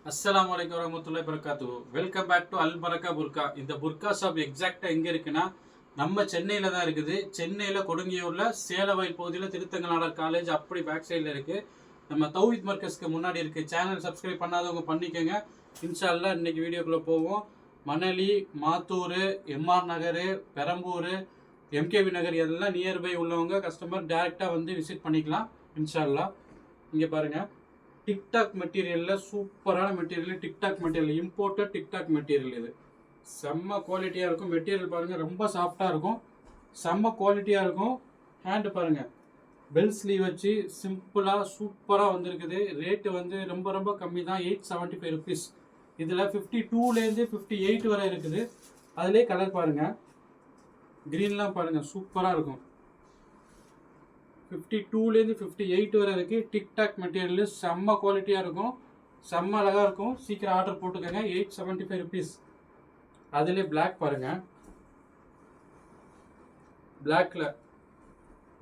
அஸ்ஸலாமு அலைக்கும் வரஹ்மத்துல்லாஹி வபரகாத்துஹு. வெல்கம் பேக் டு அல் பரக்கா புர்கா. இந்த புர்கா ஷாப் எக்ஸாக்டா எங்க இருக்குன்னா நம்ம சென்னையில தான் இருக்குது. சென்னையில கொடுங்கியூர்ல சேலவயல் பகுதியில் திருத்தங்கநாடர் காலேஜ் அப்படி பேக் சைடில் இருக்கு. நம்ம தௌஹீத் மர்கஸ்க்கு முன்னாடி இருக்கு. சேனல் சப்ஸ்கிரைப் பண்ணாதவங்க பண்ணிக்கோங்க. இன்ஷா அல்லாஹ் இன்னைக்கு வீடியோக்குள்ள போவோம். மணலி, மாத்தூர், எம்ஆர் நகர், பெரம்பூர், எம்கேவி நகர் எல்லாம் நியர்பை உள்ளவங்க கஸ்டமர் டைரக்டா வந்து விசிட் பண்ணிக்கலாம் இன்ஷா அல்லாஹ். இங்க பாருங்க, டிக்டாக் மெட்டீரியல்ல சூப்பரான material. TikTok material imported TikTok material. இது செம்ம குவாலிட்டியா இருக்கும். மெட்டீரியல் பாருங்க, ரொம்ப சாஃப்டா இருக்கும், செம்ம குவாலிட்டியா இருக்கும். ஹேண்ட் பாருங்க, பெல் ஸ்லீவ் வச்சு சிம்பிளா சூப்பரா வந்திருக்குது. ரேட்டு வந்து ரொம்ப ரொம்ப கம்மி தான், 875 ருபீஸ். இதுல 52லேருந்து 58 வரை இருக்குது. அதுலேயே கலர் பாருங்க, கிரீன்லாம் பாருங்க சூப்பரா இருக்கும். 52லேருந்து 58 வரை இருக்கு. டிக்டாக் மெட்டீரியல் செம்ம குவாலிட்டியாக இருக்கும், செம்ம அழகாக இருக்கும். சீக்கிரம் ஆர்டர் போட்டுக்கோங்க. 875 ருபீஸ். அதுலேயே பிளாக் பாருங்க, பிளாக்ல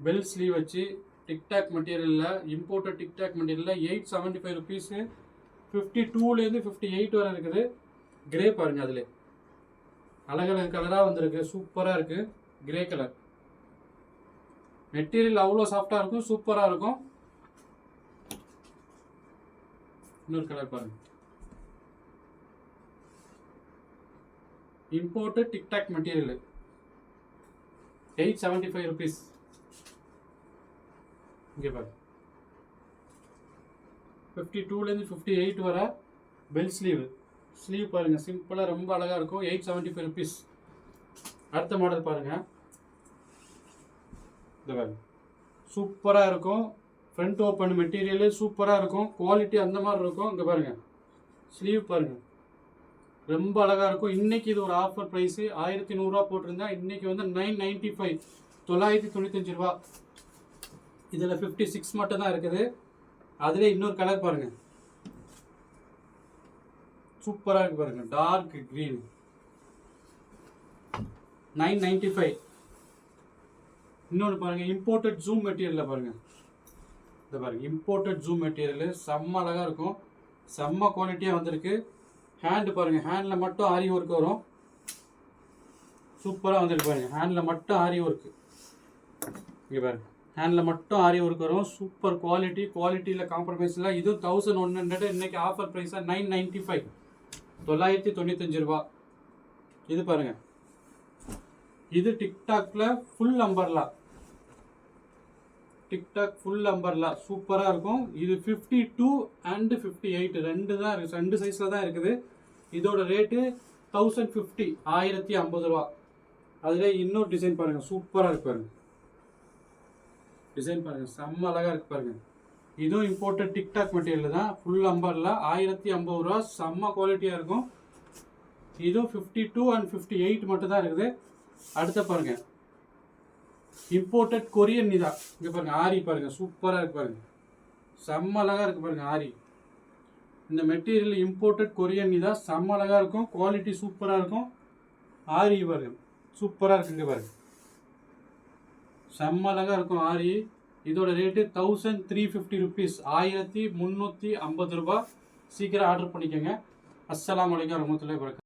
பெல் ஸ்லீவ் வச்சு டிக்டாக் மெட்டீரியலில் இம்போர்ட்டட் டிக்டாக் மெட்டீரியலில் 875 ருபீஸு. 52லேருந்து 58 வரை இருக்குது. கிரே பாருங்க, அதில் அழகழகு கலராக வந்திருக்கு, சூப்பராக இருக்குது. கிரே கலர் மெட்டீரியல் அவ்வளோ சாஃப்டாக இருக்கும், சூப்பராக இருக்கும். இன்னொரு கலர் பாருங்க, இம்போர்ட்டட் டிக்டாக் மெட்டீரியல் 875 ருபீஸ். இங்கே பாருங்க, 52லேருந்து 58 வர பெல் ஸ்லீவ் பாருங்க, சிம்பிளாக ரொம்ப அழகாக இருக்கும். 875 ருபீஸ். அடுத்த மாடல் பாருங்க, சூப்பராக இருக்கும். ஃப்ரண்ட் ஓப்பன் மெட்டீரியலு சூப்பராக இருக்கும், குவாலிட்டி அந்த மாதிரி இருக்கும். இங்கே பாருங்க, ஸ்லீவ் பாருங்க, ரொம்ப அழகாக இருக்கும். இன்னைக்கு இது ஒரு ஆஃபர் ப்ரைஸு 1100 ரூபா போட்டிருந்தா, இன்னைக்கு வந்து 995, 995 ரூபா. இதில் 56 மட்டும் தான் இருக்குது. அதில் இன்னொரு கலர் பாருங்க, சூப்பராக இருக்கு பாருங்க, டார்க் கிரீன், 995. இன்னொன்று பாருங்க, இம்போர்ட்டட் ஜூம் மெட்டீரியலில் பாருங்க, இந்த பாருங்க இம்போர்ட்டட் ஜூம் மெட்டீரியல் செம்ம அழகாக இருக்கும், செம்ம குவாலிட்டியாக வந்திருக்கு. ஹேண்டு பாருங்க, ஹேண்டில் மட்டும் ஆரி ஒர்க் வரும், சூப்பராக வந்திருக்கு பாருங்க. ஹேண்டில் மட்டும் ஆரி ஒர்க்கு, இங்கே பாருங்க, ஹேண்டில் மட்டும் ஆரி ஒர்க் வரும். சூப்பர் குவாலிட்டியில் காம்ப்ரமைஸ் இல்லை. இதுவும் 1100. இன்னைக்கு ஆஃபர் ப்ரைஸாக 995, 995 ரூபா. இது பாருங்க, இது டிக்டாக்ல full umbrella, TikTok full umbrella சூப்பராக இருக்கும். இது 52 அண்ட் 58 ரெண்டு சைஸில் தான் இருக்குது. இதோட ரேட்டு 1050, 1050 ரூபா. அதில் இன்னொரு டிசைன் பாருங்கள், சூப்பராக இருக்கு பாருங்க. டிசைன் பாருங்கள், செம்ம அழகாக இருக்கு பாருங்க. இதுவும் இம்போர்ட்டட் டிக்டாக் மெட்டீரியல் தான், ஃபுல் அம்பர்லா, 1050 ரூபா. செம்ம குவாலிட்டியாக இருக்கும். இதுவும் 52 அண்ட் 58 மட்டும் தான் இருக்குது. அடுத்த பாருங்க, இம்போர்ட்டட் கொரியன் நிதா. இங்க பாருங்க, ஆரி பாருங்க, சூப்பரா இருக்கு பாருங்க, செம்ம அழகா இருக்கு பாருங்க ஆரி. இந்த மெட்டீரியல் இம்போர்ட்டட் கொரியன் நிதா, செம்ம அழகா இருக்கும், குவாலிட்டி சூப்பரா இருக்கும். ஆரி பாருங்க, சூப்பரா இருக்கு. இங்க பாருங்க, செம்ம அழகா இருக்கும் ஆரி. இதோட ரேட்டு 1350 ருபீஸ், 1350 ரூபாய். சீக்கிரம் ஆர்டர் பண்ணிக்கோங்க. அஸ்ஸலாமு அலைக்கும் வரஹ்மத்துல்லாஹி வபரகாத்துஹு.